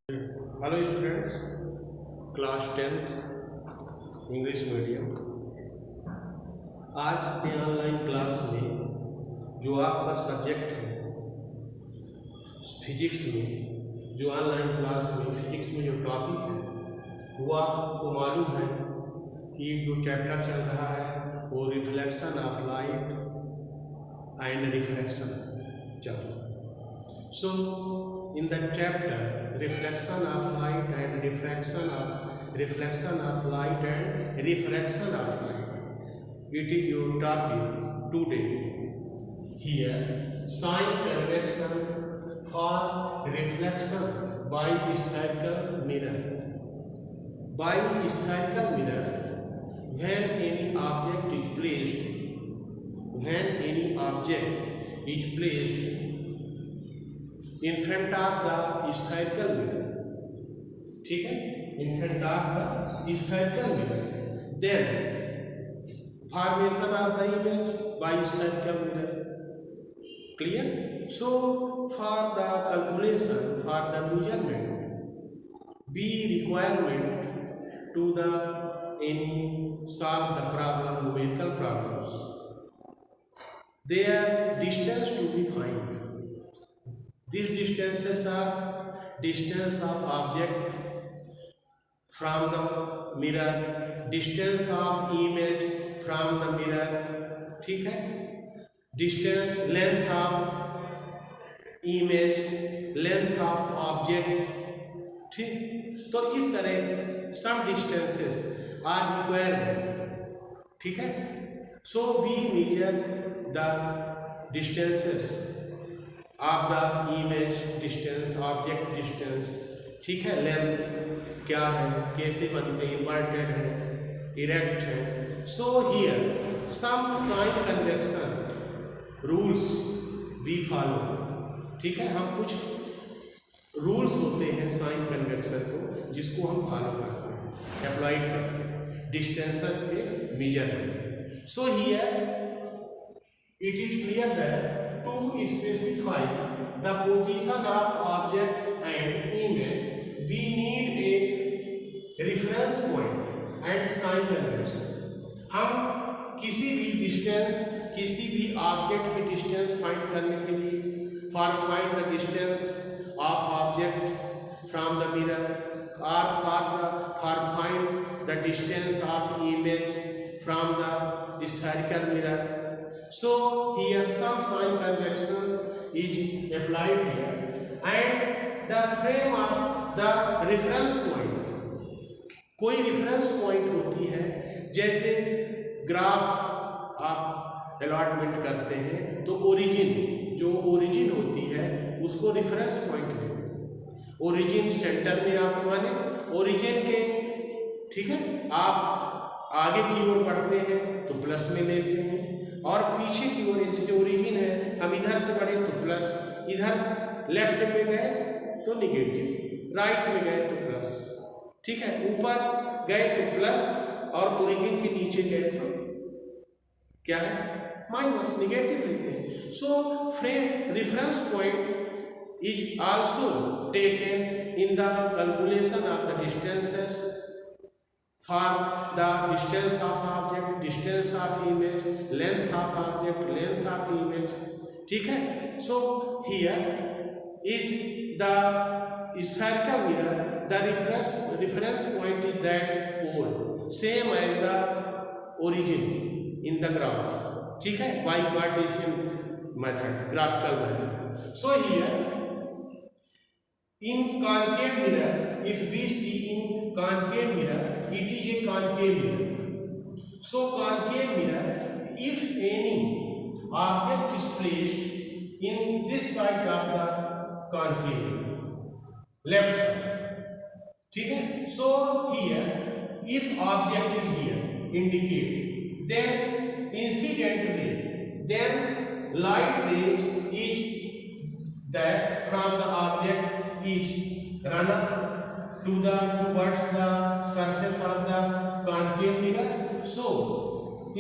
Hello students, class 10th English medium. आज के online class में जो आपका सब्जेक्ट है फिजिक्स में, जो ऑनलाइन क्लास में फिजिक्स में जो टॉपिक है वो आपको मालूम है कि जो चैप्टर चल रहा है वो reflection of light and refraction चल रहा है। सो in the chapter reflection of light and refraction of light and refraction of light, it is your topic today. Here sign convection for reflection by spherical mirror. By spherical mirror, when any object is placed in front of the spherical mirror, ठीक है, in front of the spherical mirror, then formation of the image by spherical mirror. Clear? So for the calculation, for the measurement, be requirement to the any solve the problem, numerical problems, their distance to be found. These distances are distance of object from the mirror, distance of image from the mirror, ठीक है, distance, length of image, length of object, ठीक। तो इस तरह some distances are required, ठीक है। So we measure the distances of the image distance, object distance, ठीक है। लेंथ क्या है, कैसे बनते हैं, इन्वर्टेड है, इरेक्ट है। So here some sign convention rules we follow, ठीक है। हम कुछ रूल्स होते हैं साइन कन्वेक्शन को जिसको हम फॉलो करते हैं, अप्लाइड करते हैं डिस्टेंसेस के measurement. So here it is clear that to specify the position of object and image we need a reference point and sign convention. हम किसी भी डिस्टेंस, किसी भी ऑब्जेक्ट की डिस्टेंस फाइंड करने के लिए for find the distance of object from the mirror or for find the distance of image from the spherical mirror. So here some sign convection is applied here, and the frame of the reference point, कोई reference point होती है, जैसे graph आप allotment करते हैं तो origin, जो origin होती है उसको रेफरेंस पॉइंट लेते हैं। ओरिजिन सेंटर में आप माने ओरिजिन के, ठीक है, आप आगे की ओर बढ़ते हैं तो प्लस में लेते हैं, और पीछे की ओर जैसे ओरिजिन है हम इधर से बढ़े तो प्लस, इधर लेफ्ट में गए तो निगेटिव, राइट में गए तो प्लस, ठीक है, ऊपर गए तो प्लस और ओरिजिन के नीचे गए तो क्या है, माइनस, निगेटिव लेते हैं। So frame reference point is also taken in the calculation of the distances for the distance of object, distance of image, length of object, length of image, ठीक है। So here it the spherical mirror, the reference point is that pole same as the origin in the graph, ठीक है, by Cartesian method, graphical method. So here in concave mirror, if we see in concave mirror, it is a concave mirror. So concave mirror, if any object is placed in this side of the concave mirror, left side, ठीक है। So here if object is here indicate, then incident ray, then light ray is that from the object is run up towards the surface of the concave mirror. So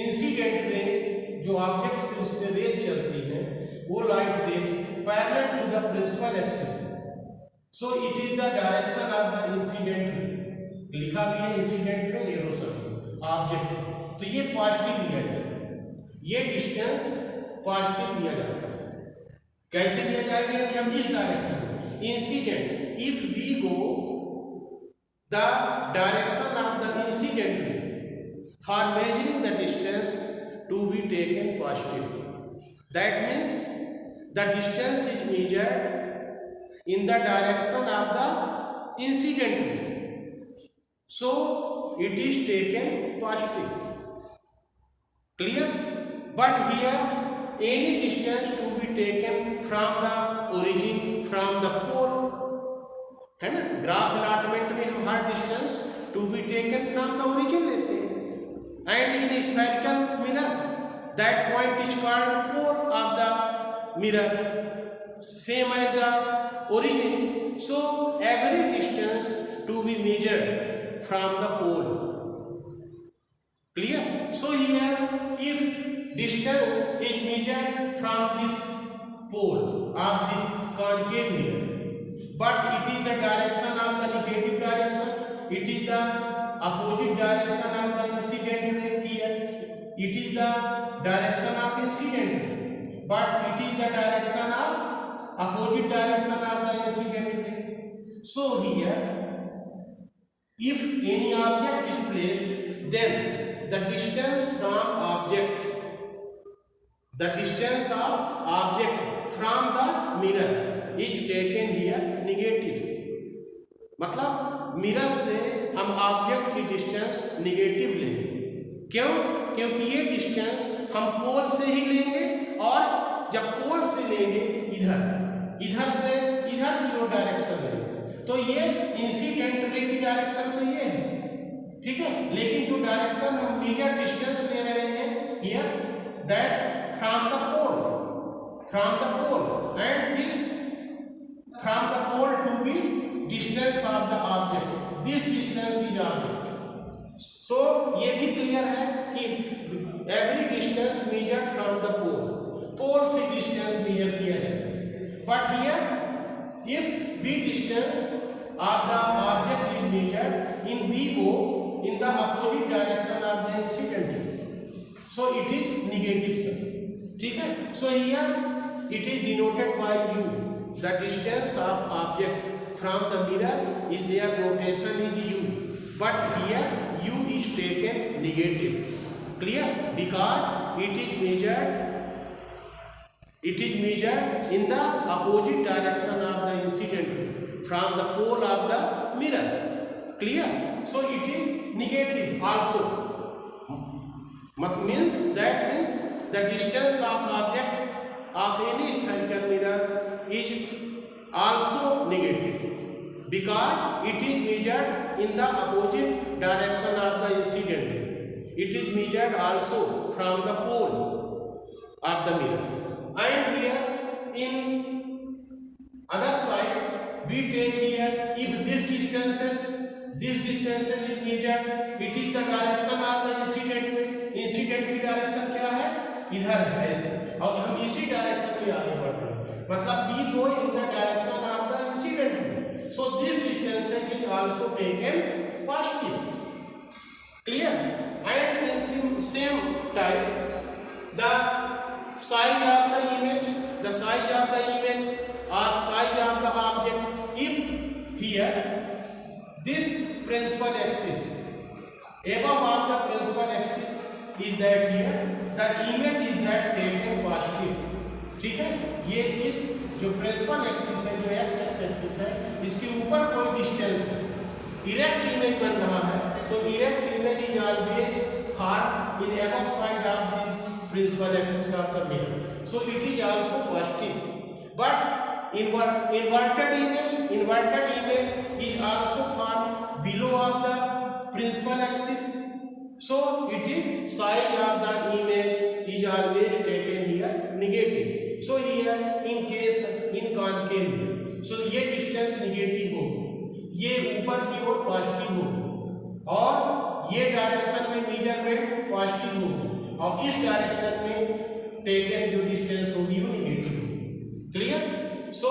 incident ray, जो object से उससे rays चलती है वो light rays parallel to the principal axis, so it is the direction of the incident ray, लिखा भी है incident ray aerosol object, तो ये पॉजिटिव लिया जाएगा, ये डिस्टेंस पॉजिटिव लिया जाता है। कैसे लिया जाएगा कि हम इस direction incident, if we go the direction of the incident ray for measuring the distance to be taken positive, that means the distance is measured in the direction of the incident ray, so it is taken positive, clear? But here any distance to be taken from the origin, from the pole, है ना, graph allotment में हम हर distance to be taken from the origin लेते हैं, and in spherical mirror that point is called pole of the mirror, same as the origin. So every distance to be measured from the pole, clear? So here if distance is measured from this pole of this concave mirror, but it is the direction of the negative direction, it is the opposite direction of the incident ray, here it is the direction of incident ray, but it is the direction of opposite direction of the incident ray. So here if any object is placed, then the distance from object, the distance of object from the mirror is taken here negative, मतलब mirror से हम object की distance negative लेंगे, क्यों? क्योंकि ये distance हम पोल से ही लेंगे, और जब पोल से लेंगे इधर से इधर की ओर डायरेक्शन लेंगे, तो ये इंसिडेंट रे की डायरेक्शन तो ये है, ठीक है, लेकिन जो डायरेक्शन हम मेजर डिस्टेंस ले रहे हैं here, that from the pole and this from the pole to be distance of the object, this distance is object. So ये भी क्लियर है कि every distance measured from the pole से distance major किया जाएगा, but here if b distance of the object is measured in b go in the opposite direction of the incident, so it is negative sir, ठीक है? So here it is denoted by u, the distance of object from the mirror is their notation is u, but here u is taken negative, clear? Because it is measured in the opposite direction of the incident ray from the pole of the mirror, clear? So it is negative also, means the distance of object of any spherical mirror is also negative, because it is measured in the opposite direction of the incident ray, it is measured also from the pole of the mirror. And here in other side we take here, if this distance is measured, it is the direction of the incident ray, incident की direction क्या है, इधर है ऐसे, और हम इसी direction में आगे बढ़ रहे हैं, मतलब we go in the direction of the incident ray, so this distance is also taken positive, clear? And in same type the size of the image or size of the object, if here this principal axis above of the principal axis is that here the image is that taken positive, ठीक है? ये इस जो principal axis है, जो x axis है, इसके ऊपर कोई डिस्टेंस है, इरेक्ट इमेज बन रहा है, तो erect image is always far in above side of this principal axis of the mirror, so it is also positive. But inverted image is also found below of the principal axis, so it is size of the image is always taken here negative. So here in case in concave mirror, so ये distance negative होगी, ये ऊपर की ओर positive होगी, और ये direction में measurement positive होगी, और इस डायरेक्शन में टेकन जो डिस्टेंस होगी वो नेगेटिव होगी, clear? So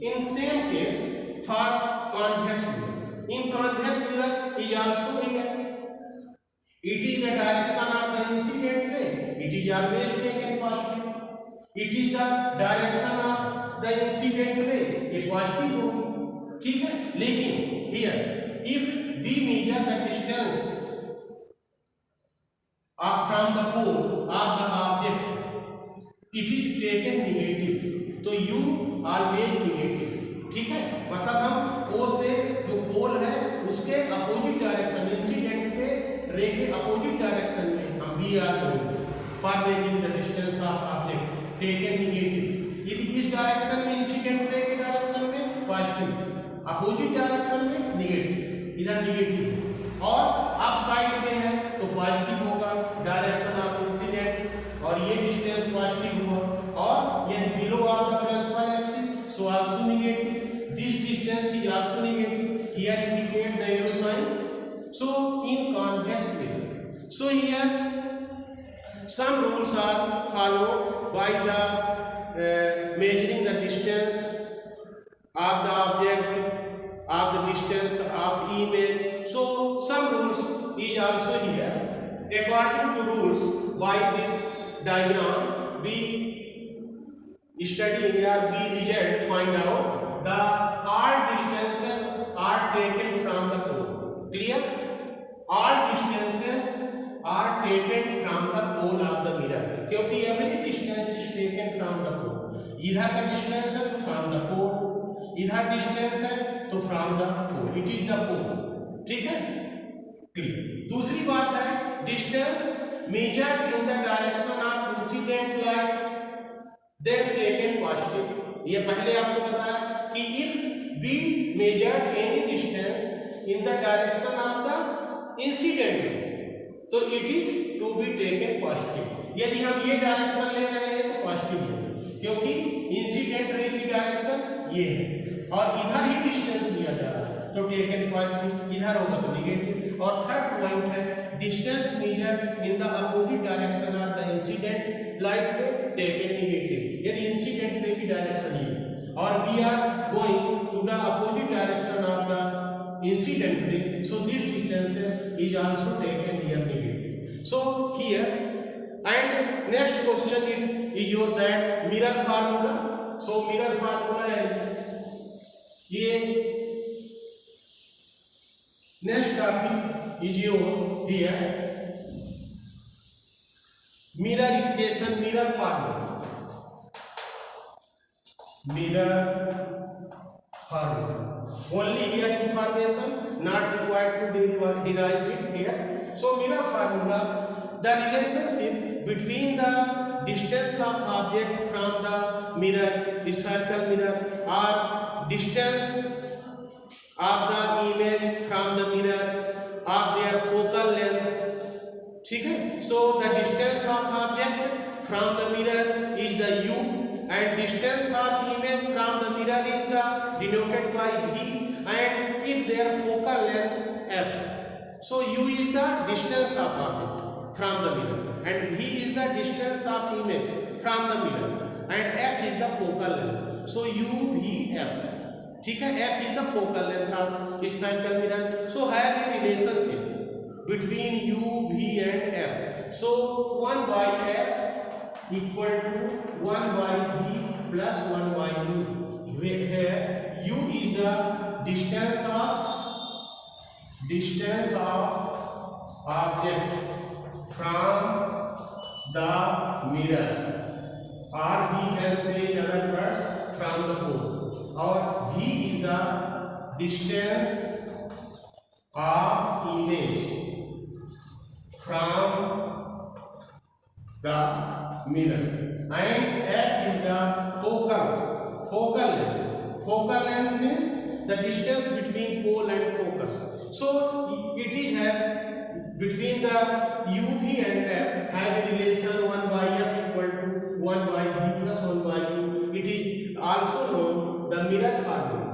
In same case for convex mirror. In convex mirror is also here. It is the direction of the incident ray. It is always taken positive. It is the direction of the incident ray. ये positive होगी, ठीक है. लेकिन here if we measure the distance from the pole of the object, it is taken negative. तो u always negative, ठीक है. मतलब हम O से जो पोल है उसके अपोजिट डायरेक्शन, इंसिडेंट के रे के अपोजिट डायरेक्शन में हम we are for measuring the distance of object taken negative. यदि इस डायरेक्शन में इंसिडेंट रे के डायरेक्शन में पॉजिटिव, अपोजिट डायरेक्शन में नेगेटिव, इधर नेगेटिव, और अप साइड में है तो पॉजिटिव होगा डायरेक्शन ऑफ इंसिडेंट, और ये डिस्टेंस पॉजिटिव हुआ. और यदि below of the principal axis so also negative. This distance is also negative. Here indicate the arrow sign. So in convex mirror, so here some rules are followed by the measuring the distance of the object, of the distance of image. So some rules is also here. According to rules by this diagram, we study here, we result find out the all distances are taken from the pole. Clear? All distances are taken from the pole of the mirror. क्योंकि every distance is taken from the pole. इधर का distance है तो from the pole, इधर distance है तो from the pole. It is the pole. ठीक है? Clear. दूसरी बात है distance measured in the direction of incident light, then taken positive. ये पहले आपको बताया कि if we measured any distance in the direction of the incident ray, तो it is to be taken positive. यदि हम ये डायरेक्शन ले रहे हैं तो पॉजिटिव लेंगे, क्योंकि इंसिडेंट रे की डायरेक्शन ये है और इधर ही डिस्टेंस लिया जा रहा है तो टेकन पॉजिटिव, इधर होगा तो नेगेटिव. और थर्ड पॉइंट है distance measured in the opposite direction of the incident light ray taken negative. यदि इंसिडेंट रे की डायरेक्शन ये और we are going to the opposite direction of the incident ray, so this distances is also taken here negative. So here and next question is your that mirror formula. So mirror formula है ये. Next topic is your here mirror equation, mirror formula. Mirror formula. Only here information, not required to derive it here. So mirror formula, the relationship between the distance of object from the mirror, spherical mirror, or distance of the image from the mirror of their focal length. ठीक है? So the distance of object from the mirror is the u, and distance of image from the mirror is the denoted by v, and if their focal length f. So u is the distance of object from the mirror and v is the distance of image from the mirror and f is the focal length. So u v f. ठीक है? f is the focal length of spherical mirror. So have a relationship between u, v and f. So 1 by f equal to 1 by v plus 1 by u. Here u is the distance of object from the mirror, or we can say in other words from the pole, or v is the distance of image from the mirror, and f is the focal length. Focal length means the distance between pole and focus. So it is have between the uv and f have a relation 1 by f equal to 1 by v plus 1 by u. It is also known the mirror formula,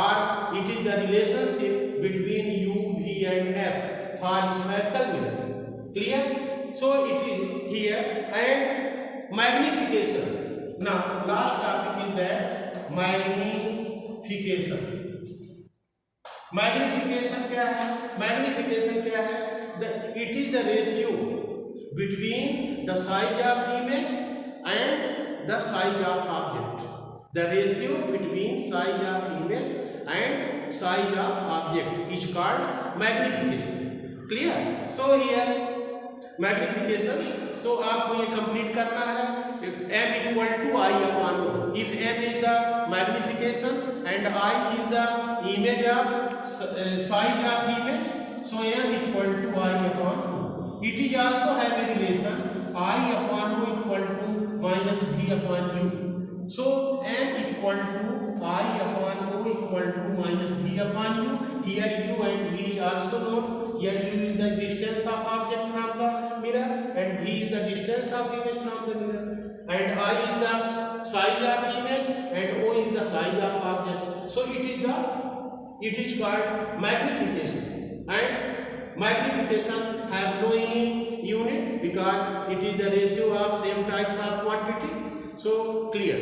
or it is the relationship between u, v and f for spherical mirror. Clear? So it is here. And magnification. Now last topic is that magnification. Magnification क्या है? Magnification क्या है? It is the ratio between the size of image and the size of object. The ratio between size of image and size of object is called magnification. Clear? So here magnification, so आपको ये complete करना है। m equal to I upon O. If m is the magnification and i is the image of size of image, so m equal to I upon o. It is also have a relation i upon o equal to minus v upon u। So m equal to i upon o equal to minus v upon u। Here u and v is also known. Here u is the distance of object from the mirror and v is the distance of image from the mirror, and I is the size of image and o is the size of object. So it is called magnification, and magnification have no any unit because it is the ratio of same types of quantity. So clear.